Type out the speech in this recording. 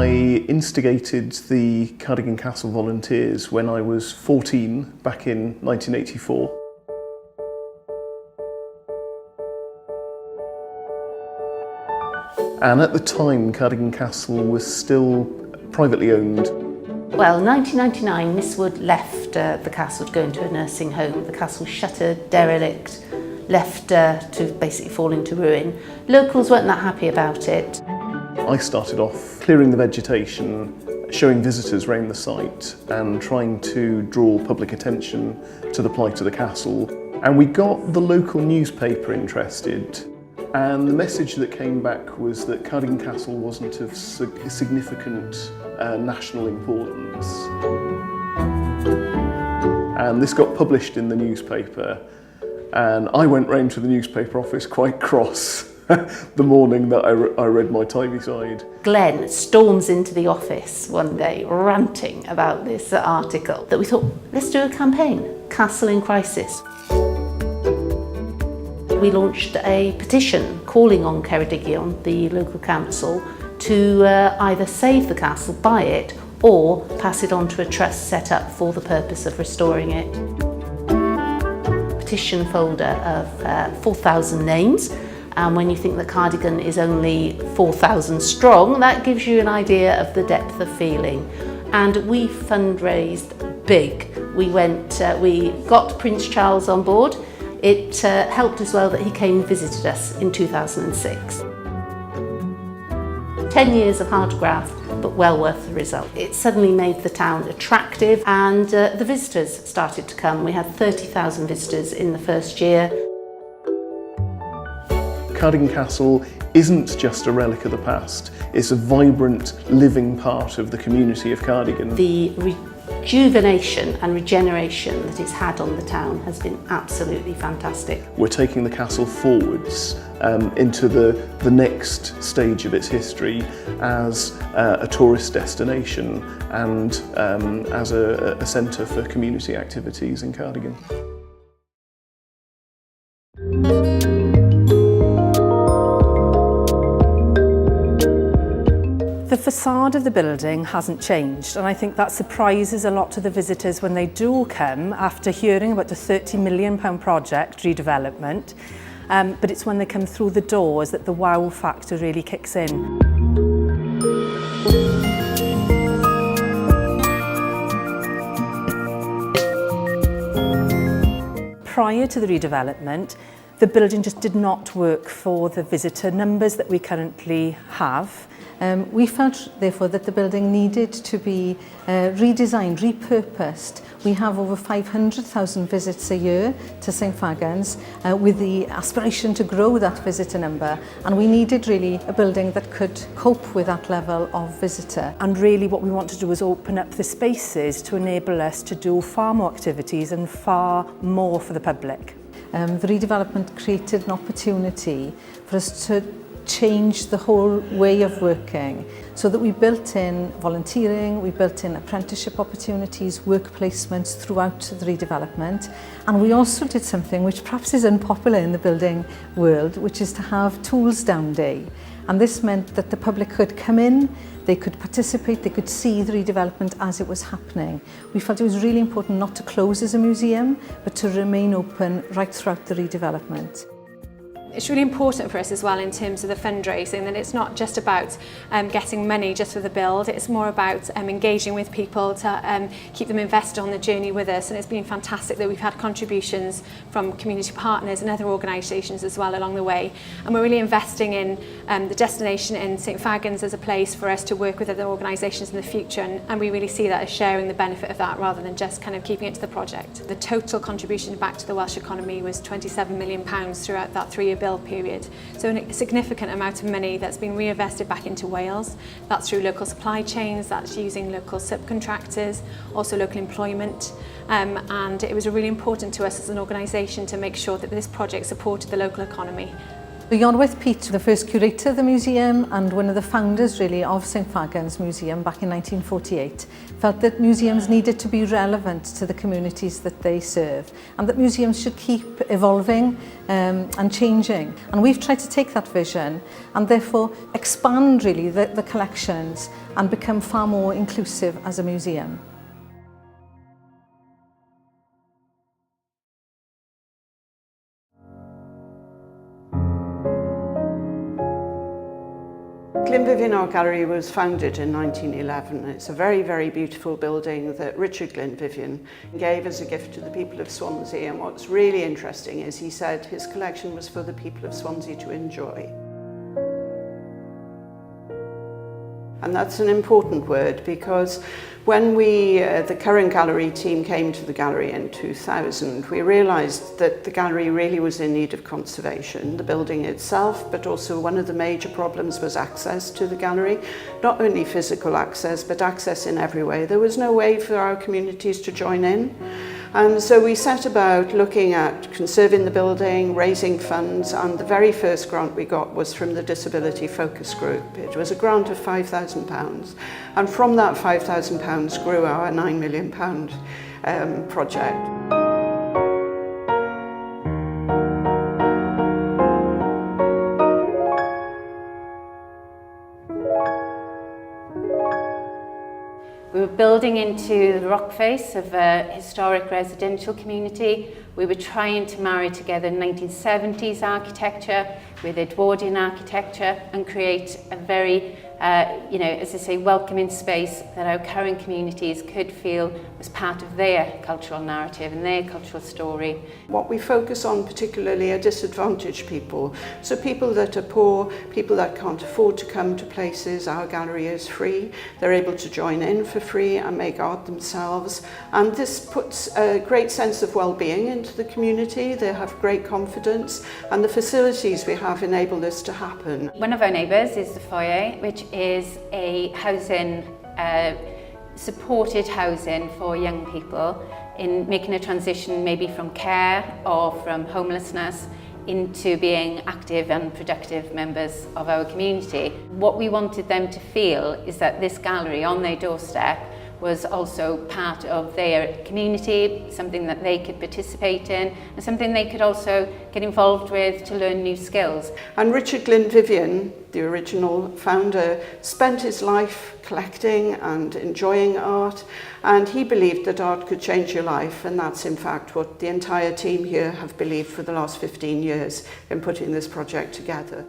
I instigated the Cardigan Castle Volunteers when I was 14, back in 1984. And at the time, Cardigan Castle was still privately owned. Well, in 1999, Miss Wood left the castle to go into a nursing home. The castle shuttered, derelict, left to basically fall into ruin. Locals weren't that happy about it. I started off clearing the vegetation, showing visitors around the site and trying to draw public attention to the plight of the castle. And we got the local newspaper interested. And the message that came back was that Cardigan Castle wasn't of significant national importance. And this got published in the newspaper, and I went round to the newspaper office quite cross the morning that I read my Tyneside. Glenn storms into the office one day ranting about this article that we thought, let's do a campaign, Castle in Crisis. We launched a petition calling on Ceredigion, the local council, to either save the castle, buy it, or pass it on to a trust set up for the purpose of restoring it. Petition folder of 4,000 names, and when you think that Cardigan is only 4,000 strong, that gives you an idea of the depth of feeling. And we fundraised big. We got Prince Charles on board. It helped as well that he came and visited us in 2006. 10 years of hard graft, but well worth the result. It suddenly made the town attractive, and the visitors started to come. We had 30,000 visitors in the first year. Cardigan Castle isn't just a relic of the past, it's a vibrant, living part of the community of Cardigan. The rejuvenation and regeneration that it's had on the town has been absolutely fantastic. We're taking the castle forwards into the next stage of its history as a tourist destination and as a centre for community activities in Cardigan. The facade of the building hasn't changed, and I think that surprises a lot of the visitors when they do come after hearing about the £30 million project redevelopment, but it's when they come through the doors that the wow factor really kicks in. Prior to the redevelopment, the building just did not work for the visitor numbers that we currently have. We felt, therefore, that the building needed to be redesigned, repurposed. We have over 500,000 visits a year to St Fagans, with the aspiration to grow that visitor number, and we needed really a building that could cope with that level of visitor. And really what we want to do is open up the spaces to enable us to do far more activities and far more for the public. The redevelopment created an opportunity for us to change the whole way of working, so that we built in volunteering, we built in apprenticeship opportunities, work placements throughout the redevelopment, and we also did something which perhaps is unpopular in the building world, which is to have tools down day. And this meant that the public could come in, they could participate, they could see the redevelopment as it was happening. We felt it was really important not to close as a museum, but to remain open right throughout the redevelopment. It's really important for us as well in terms of the fundraising, that it's not just about getting money just for the build, it's more about engaging with people to keep them invested on the journey with us, and it's been fantastic that we've had contributions from community partners and other organisations as well along the way, and we're really investing in the destination in St Fagans as a place for us to work with other organisations in the future, and we really see that as sharing the benefit of that rather than just kind of keeping it to the project. The total contribution back to the Welsh economy was £27 million throughout that 3-year build period. So a significant amount of money that's been reinvested back into Wales. That's through local supply chains, that's using local subcontractors, also local employment. And it was really important to us as an organisation to make sure that this project supported the local economy. Iorwerth Peat, the first curator of the museum and one of the founders really of St Fagans Museum back in 1948, felt that museums needed to be relevant to the communities that they serve and that museums should keep evolving and changing. And we've tried to take that vision and therefore expand really the collections and become far more inclusive as a museum. Glynfyfyn Art Gallery was founded in 1911. It's a very, very beautiful building that Richard Glynfyfyn gave as a gift to the people of Swansea. And what's really interesting is he said his collection was for the people of Swansea to enjoy. And that's an important word because when the current gallery team came to the gallery in 2000, we realised that the gallery really was in need of conservation, the building itself, but also one of the major problems was access to the gallery. Not only physical access, but access in every way. There was no way for our communities to join in. And so we set about looking at conserving the building, raising funds, and the very first grant we got was from the Disability Focus Group. It was a grant of £5,000, and from that £5,000 grew our £9 million project. We were building into the rock face of a historic residential community. We were trying to marry together 1970s architecture with Edwardian architecture and create a very, as I say, welcoming space that our current communities could feel was part of their cultural narrative and their cultural story. What we focus on particularly are disadvantaged people. So people that are poor, people that can't afford to come to places. Our gallery is free. They're able to join in for free and make art themselves. And this puts a great sense of well-being into the community. They have great confidence and the facilities we have enable this to happen. One of our neighbours is the foyer, which is a housing, supported housing for young people in making a transition maybe from care or from homelessness into being active and productive members of our community. What we wanted them to feel is that this gallery on their doorstep was also part of their community, something that they could participate in, and something they could also get involved with to learn new skills. And Richard Glynfyfyn, the original founder, spent his life collecting and enjoying art, and he believed that art could change your life, and that's in fact what the entire team here have believed for the last 15 years in putting this project together.